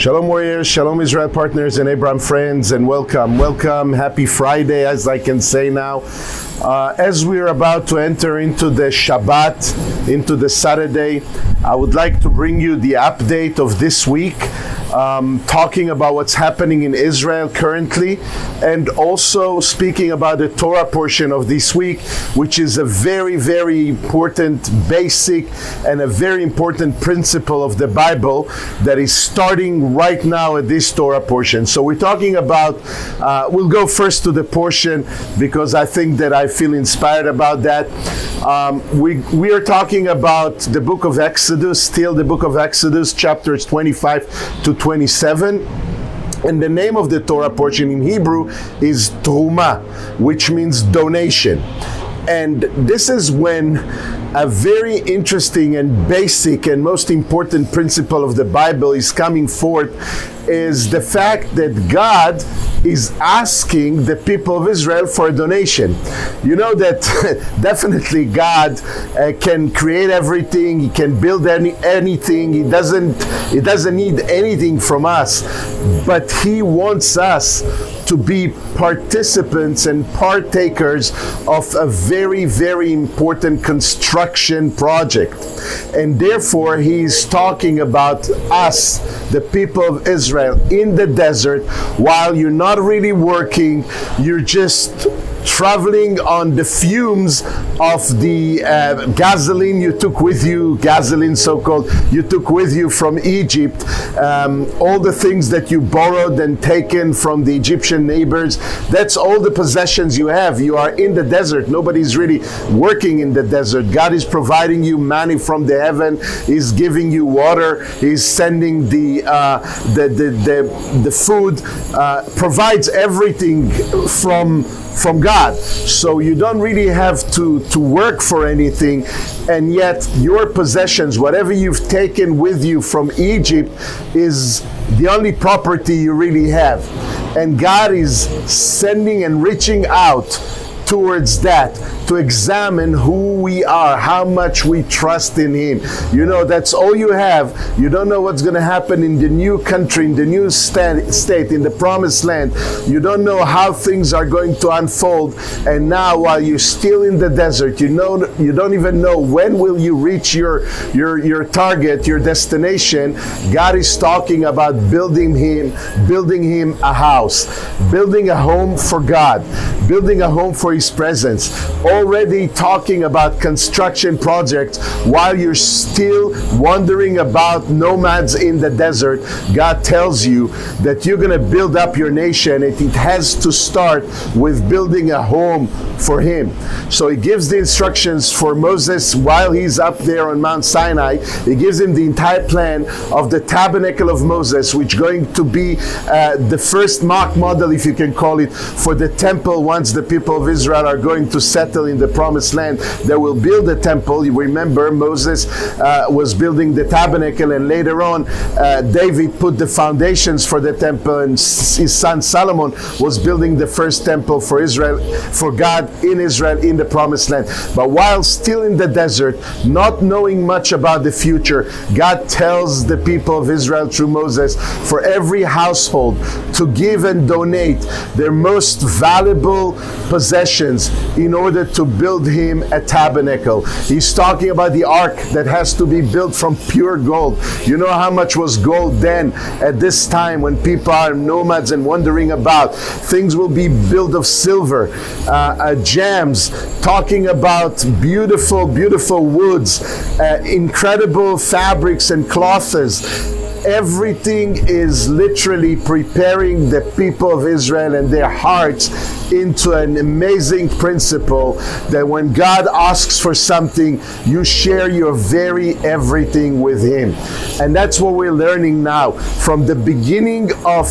Shalom warriors, Shalom Israel partners and Abraham friends, and welcome, happy Friday as I can say now. As we're about to enter into the Shabbat, into the Saturday, I would like to bring you the update of this week, talking about what's happening in Israel currently, and also speaking about the Torah portion of this week, which is a very, very important basic and a very important principle of the Bible that is starting right now at this Torah portion. So we're talking about, we'll go first to the portion because I think that I feel inspired about that. We are talking about the book of Exodus, still the book of Exodus, chapters 25 to 27. And the name of the Torah portion in Hebrew is Truma, which means donation. And this is when a very interesting and basic and most important principle of the Bible is coming forth, is the fact that God is asking the people of Israel for a donation. You know that definitely God can create everything, He can build anything, He doesn't need anything from us, but He wants us to be participants and partakers of a very, very important construction project. And therefore He's talking about us, the people of Israel, in the desert, while you're not really working, you're just traveling on the fumes of the gasoline you took with you, gasoline so-called, you took with you from Egypt, all the things that you borrowed and taken from the Egyptian neighbors, that's all the possessions you have. You are in the desert. Nobody's really working in the desert. God is providing you manna from the heaven. He's giving you water. He's sending the food, provides everything from God. So you don't really have to work for anything, and yet your possessions, whatever you've taken with you from Egypt, is the only property you really have. And God is sending and reaching out towards that, to examine who we are, how much we trust in Him. You know, that's all you have. You don't know what's going to happen in the new country, in the new state, in the promised land. You don't know how things are going to unfold. And now, while you're still in the desert, you don't even know when will you reach your target, your destination. God is talking about building him a house, building a home for God, building a home for His presence. Already talking about construction projects while you're still wandering about nomads in the desert. God tells you that you're going to build up your nation. It has to start with building a home for Him. So He gives the instructions for Moses while he's up there on Mount Sinai. He gives him the entire plan of the tabernacle of Moses, which is going to be the first mock model, if you can call it, for the temple once the people of Israel are going to settle in the promised land. They will build a temple. You remember Moses was building the tabernacle, and later on David put the foundations for the temple, and his son Solomon was building the first temple for Israel, for God in Israel in the promised land. But while still in the desert, not knowing much about the future, God tells the people of Israel through Moses for every household to give and donate their most valuable possessions in order to build Him a tabernacle. He's talking about the ark that has to be built from pure gold. You know how much was gold then at this time when people are nomads and wandering about. Things will be built of silver, gems, talking about beautiful, beautiful woods, incredible fabrics and cloths. Everything is literally preparing the people of Israel and their hearts into an amazing principle that when God asks for something, you share your very everything with Him. And that's what we're learning now. From the beginning of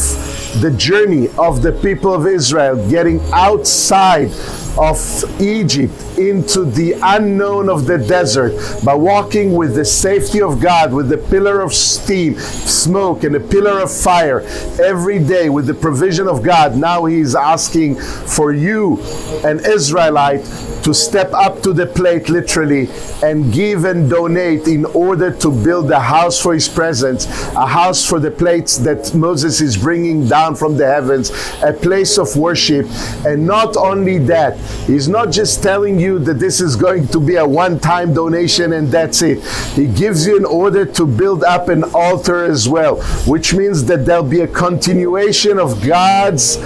the journey of the people of Israel, getting outside of Egypt into the unknown of the desert, by walking with the safety of God, with the pillar of steam, smoke, and a pillar of fire every day, with the provision of God. Now He's asking for you, an Israelite, to step up to the plate literally and give and donate in order to build a house for his presence, a house for the plates that Moses is bringing down from the heavens, a place of worship. And not only that, he's not just telling you that this is going to be a one-time donation and that's it. He gives you an order to build up an altar as well, which means that there'll be a continuation of God's,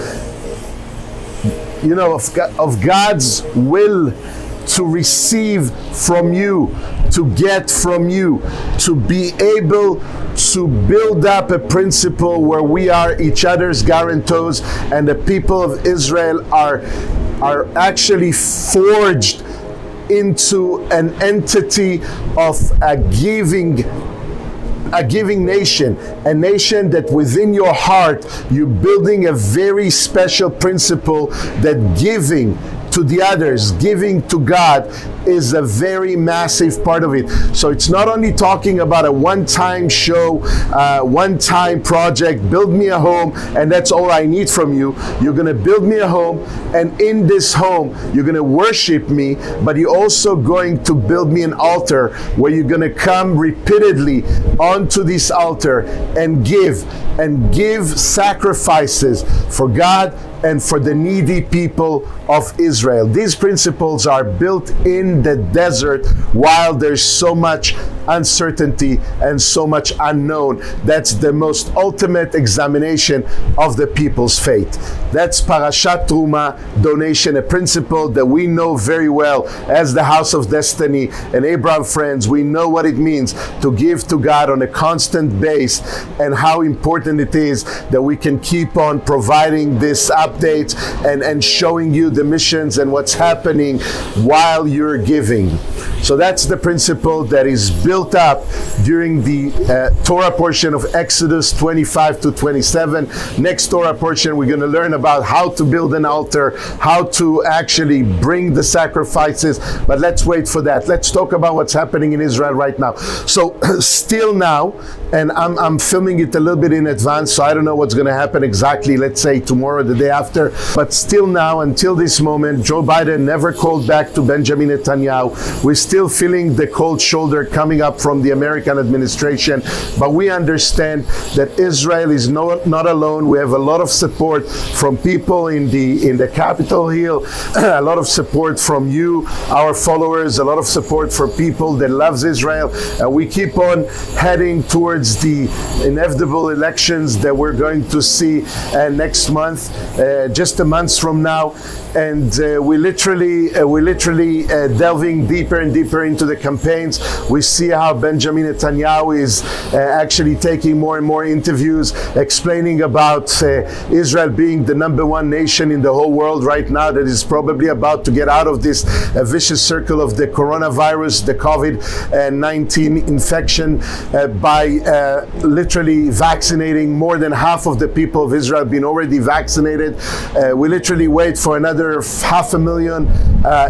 of God's will to receive from you, to get from you, to be able to build up a principle where we are each other's guarantors, and the people of Israel are actually forged into an entity of a giving nation, a nation that within your heart you're building a very special principle that giving to the others, giving to God, is a very massive part of it. So it's not only talking about a one-time show, one-time project, build me a home, and that's all I need from you. You're going to build me a home, and in this home, you're going to worship me, but you're also going to build me an altar where you're going to come repeatedly onto this altar and give sacrifices for God and for the needy people of Israel. These principles are built in the desert while there's so much uncertainty and so much unknown. That's the most ultimate examination of the people's faith. That's Parashat Truma, donation, a principle that we know very well as the House of Destiny and Abraham Friends. We know what it means to give to God on a constant base and how important it is that we can keep on providing this updates and showing you the missions and what's happening while you're giving. So that's the principle that is built up during the Torah portion of Exodus 25 to 27. Next Torah portion, we're going to learn about how to build an altar, how to actually bring the sacrifices. But let's wait for that. Let's talk about what's happening in Israel right now. So still now, and I'm filming it a little bit in advance, so I don't know what's going to happen exactly, let's say tomorrow or the day after. But still now, until this moment, Joe Biden never called back to Benjamin Netanyahu. We're still feeling the cold shoulder coming up from the American administration, but we understand that Israel is not alone. We have a lot of support from people in the Capitol Hill, a lot of support from you, our followers, a lot of support for people that loves Israel, and we keep on heading towards the inevitable elections that we're going to see next month, just a month from now. And we're literally delving deeper and deeper into the campaigns. We see how Benjamin Netanyahu is actually taking more and more interviews, explaining about Israel being the #1 nation in the whole world right now that is probably about to get out of this vicious circle of the coronavirus, the COVID-19 infection, by literally vaccinating more than half of the people of Israel being already vaccinated. We literally wait for another 500,000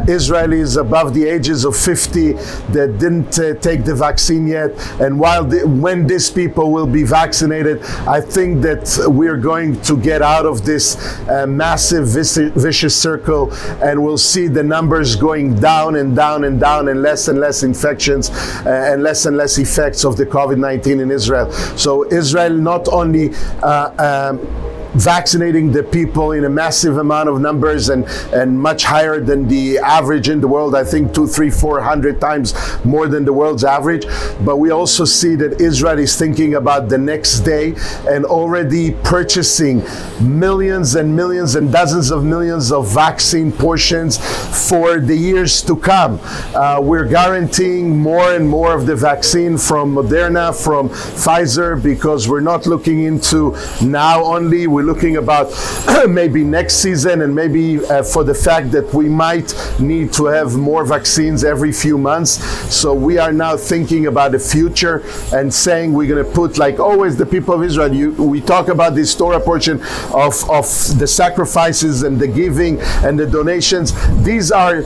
Israelis above the ages of 50 that didn't take the vaccine yet. And when these people will be vaccinated, I think that we're going to get out of this massive vicious circle, and we'll see the numbers going down and down and down, and less infections and less effects of the COVID-19 in Israel. So Israel not only vaccinating the people in a massive amount of numbers and much higher than the average in the world, I think 200, 300, 400 times more than the world's average. But we also see that Israel is thinking about the next day and already purchasing millions and millions and dozens of millions of vaccine portions for the years to come. We're guaranteeing more and more of the vaccine from Moderna, from Pfizer, because we're not looking into now only, we're looking about maybe next season, and maybe for the fact that we might need to have more vaccines every few months. So we are now thinking about the future and saying we're going to put, like always, the people of Israel, we talk about this Torah portion of the sacrifices and the giving and the donations. These are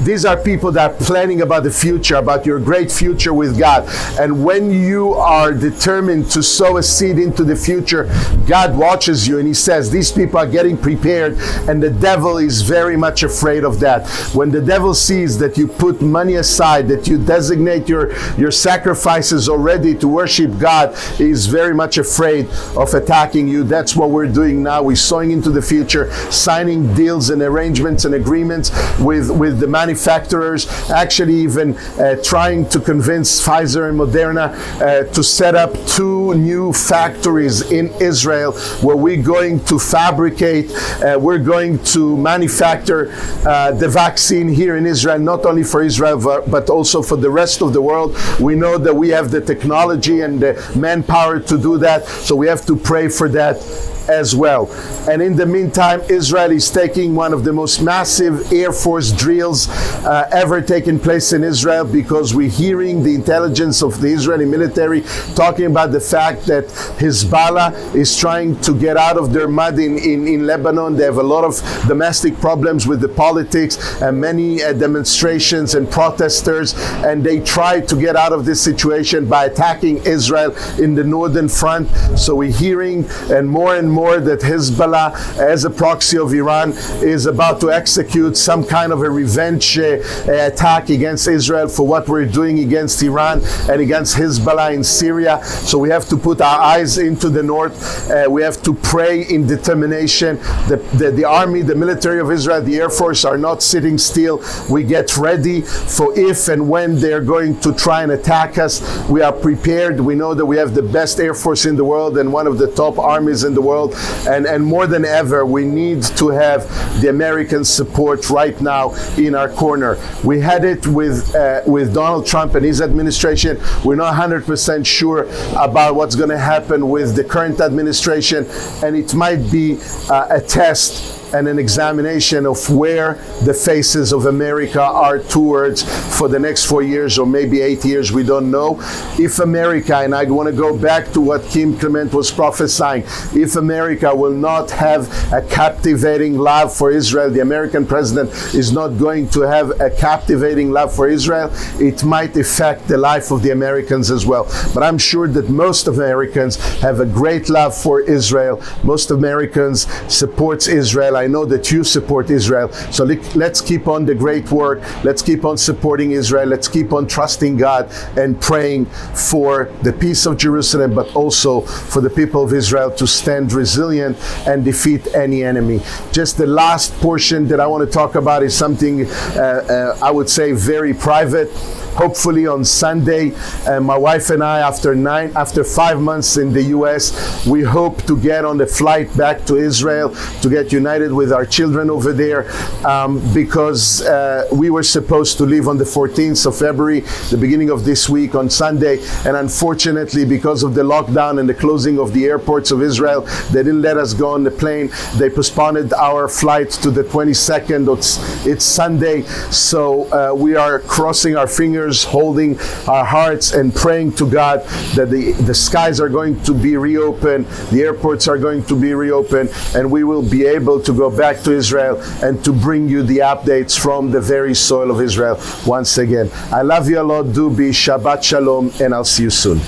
These are people that are planning about the future, about your great future with God. And when you are determined to sow a seed into the future, God watches you and He says, these people are getting prepared, and the devil is very much afraid of that. When the devil sees that you put money aside, that you designate your sacrifices already to worship God, he is very much afraid of attacking you. That's what we're doing now. We're sowing into the future, signing deals and arrangements and agreements with the manufacturers, actually even trying to convince Pfizer and Moderna to set up 2 new factories in Israel where we're going to fabricate, we're going to manufacture the vaccine here in Israel, not only for Israel but also for the rest of the world. We know that we have the technology and the manpower to do that, so we have to pray for that as well. And in the meantime, Israel is taking one of the most massive Air Force drills ever taken place in Israel, because we're hearing the intelligence of the Israeli military talking about the fact that Hezbollah is trying to get out of their mud in Lebanon. They have a lot of domestic problems with the politics and many demonstrations and protesters, and they try to get out of this situation by attacking Israel in the northern front. So we're hearing and more that Hezbollah, as a proxy of Iran, is about to execute some kind of a revenge attack against Israel for what we're doing against Iran and against Hezbollah in Syria. So we have to put our eyes into the north. We have to pray in determination. The army, the military of Israel, the Air Force are not sitting still. We get ready for if and when they're going to try and attack us. We are prepared. We know that we have the best Air Force in the world and one of the top armies in the world. And more than ever, we need to have the American support right now in our corner. We had it with Donald Trump and his administration. We're not 100% sure about what's going to happen with the current administration, and it might be a test and an examination of where the faces of America are towards for the next 4 years or maybe 8 years, we don't know. If America, and I want to go back to what Clement was prophesying, if America will not have a captivating love for Israel, the American president is not going to have a captivating love for Israel, it might affect the life of the Americans as well. But I'm sure that most Americans have a great love for Israel. Most Americans supports Israel. I know that you support Israel. So let's keep on the great work. Let's keep on supporting Israel. Let's keep on trusting God and praying for the peace of Jerusalem, but also for the people of Israel to stand resilient and defeat any enemy. Just the last portion that I want to talk about is something I would say very private. Hopefully on Sunday, my wife and I, after 5 months in the U.S., we hope to get on the flight back to Israel to get united with our children over there, because we were supposed to leave on the 14th of February, the beginning of this week on Sunday, and unfortunately, because of the lockdown and the closing of the airports of Israel, they didn't let us go on the plane. They postponed our flight to the 22nd. It's Sunday, so we are crossing our fingers, holding our hearts and praying to God that the skies are going to be reopened, the airports are going to be reopened, and we will be able to go back to Israel and to bring you the updates from the very soil of Israel once again. I love you a lot, Doobie. Shabbat Shalom, and I'll see you soon.